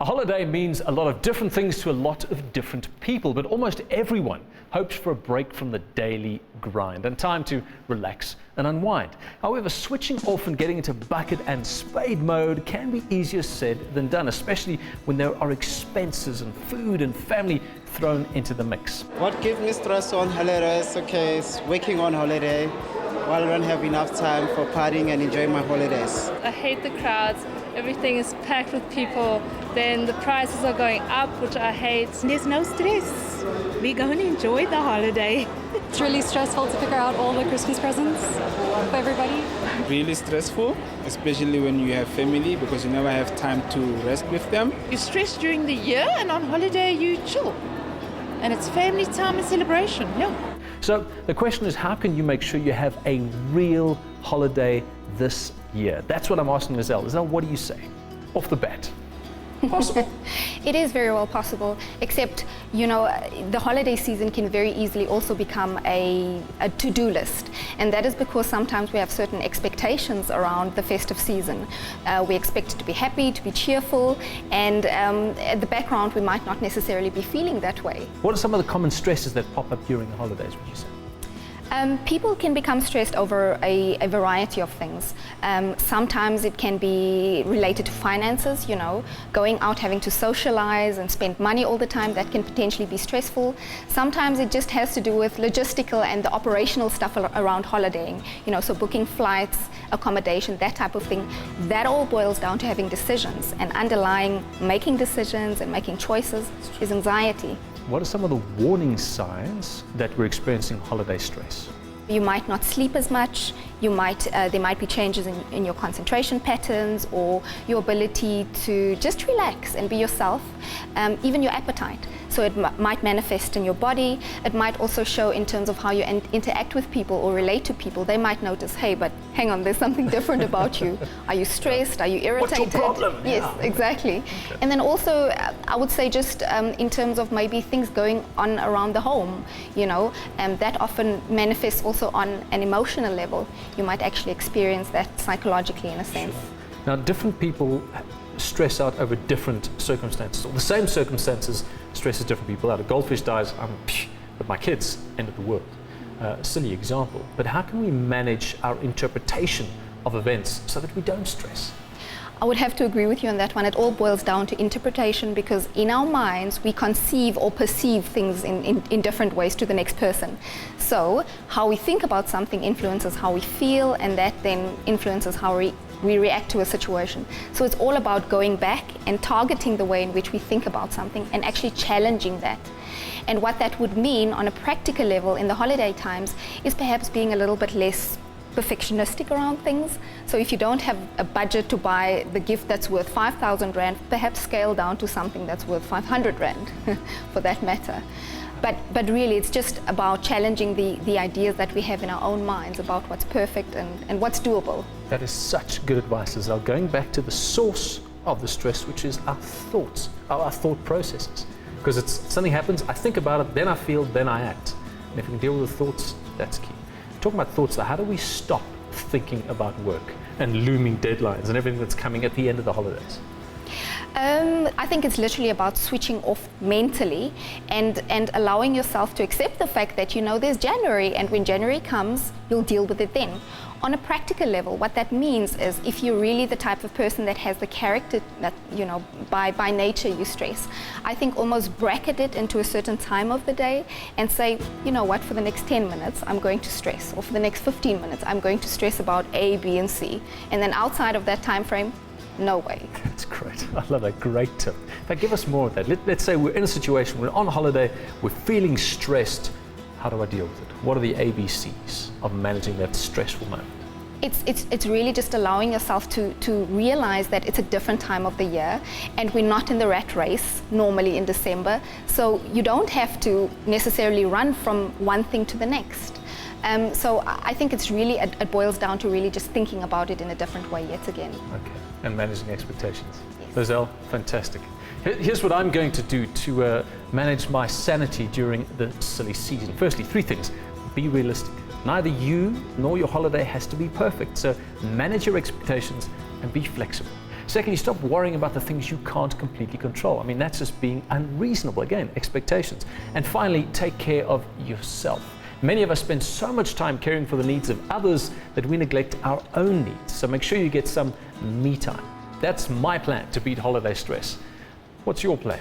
A holiday means a lot of different things to a lot of different people, but almost everyone hopes for a break from the daily grind and time to relax and unwind. However, switching off and getting into bucket and spade mode can be easier said than done, especially when there are expenses and food and family thrown into the mix. What gives me stress on holidays, is working on holiday while I don't have enough time for partying and enjoying my holidays. I hate the crowds. Everything is packed with people. Then the prices are going up, which I hate. There's no stress. We're going to enjoy the holiday. It's really stressful to figure out all the Christmas presents for everybody. Really stressful, especially when you have family, because you never have time to rest with them. You stress during the year, and on holiday you chill. And it's family time and celebration, yeah. So the question is, how can you make sure you have a real holiday this year? That's what I'm asking Lizelle. Lizelle, what do you say off the bat? Possible? It is very well possible, except, the holiday season can very easily also become a to-do list. And that is because sometimes we have certain expectations around the festive season. We expect to be happy, to be cheerful, and at the background we might not necessarily be feeling that way. What are some of the common stresses that pop up during the holidays, would you say? People can become stressed over a variety of things. Sometimes it can be related to finances, going out, having to socialize and spend money all the time. That can potentially be stressful. Sometimes it just has to do with logistical and the operational stuff around holidaying, so booking flights, accommodation, that type of thing. That all boils down to having decisions, and underlying making decisions and making choices is anxiety. What are some of the warning signs that we're experiencing holiday stress? You might not sleep as much. There might be changes in your concentration patterns or your ability to just relax and be yourself, even your appetite. So it might manifest in your body. It might also show in terms of how you interact with people or relate to people. They might notice, hey, but hang on, there's something different about you. Are you stressed? Are you irritated? What's your problem? Yes, exactly. Okay. And then also, I would say just in terms of maybe things going on around the home, that often manifests also on an emotional level. You might actually experience that psychologically in a sense. Sure. Now, different people stress out over different circumstances, or the same circumstances stresses different people out. A goldfish dies, but my kids, end of the world. Silly example, but how can we manage our interpretation of events so that we don't stress? I would have to agree with you on that one. It all boils down to interpretation, because in our minds we conceive or perceive things in different ways to the next person. So how we think about something influences how we feel, and that then influences how we react to a situation. So it's all about going back and targeting the way in which we think about something and actually challenging that. And what that would mean on a practical level in the holiday times is perhaps being a little bit less perfectionistic around things. So if you don't have a budget to buy the gift that's worth 5,000 Rand, perhaps scale down to something that's worth 500 Rand for that matter. But really it's just about challenging the ideas that we have in our own minds about what's perfect and what's doable. That is such good advice, Lizelle. Going back to the source of the stress, which is our thoughts, our thought processes. Because it's something happens, I think about it, then I feel, then I act. And if we can deal with the thoughts, that's key. Talking about thoughts, though, how do we stop thinking about work and looming deadlines and everything that's coming at the end of the holidays? I think it's literally about switching off mentally and allowing yourself to accept the fact that there's January, and when January comes, you'll deal with it then. On a practical level, what that means is, if you're really the type of person that has the character that, by nature you stress, I think almost bracket it into a certain time of the day and say, for the next 10 minutes, I'm going to stress, or for the next 15 minutes, I'm going to stress about A, B, and C. And then outside of that time frame, no way. That's great. I love that. Great tip. In fact, give us more of that. Let's say we're in a situation, we're on holiday, we're feeling stressed. How do I deal with it? What are the ABCs of managing that stressful moment? It's really just allowing yourself to realize that it's a different time of the year, and we're not in the rat race normally in December. So you don't have to necessarily run from one thing to the next. So I think it boils down to really just thinking about it in a different way yet again. Okay, and managing expectations. Yes. Lizelle, fantastic. Here's what I'm going to do to manage my sanity during the silly season. Firstly, 3 things. Be realistic. Neither you nor your holiday has to be perfect, so manage your expectations and be flexible. Secondly, stop worrying about the things you can't completely control. I mean, that's just being unreasonable. Again, expectations. And finally, take care of yourself. Many of us spend so much time caring for the needs of others that we neglect our own needs. So make sure you get some me time. That's my plan to beat holiday stress. What's your plan?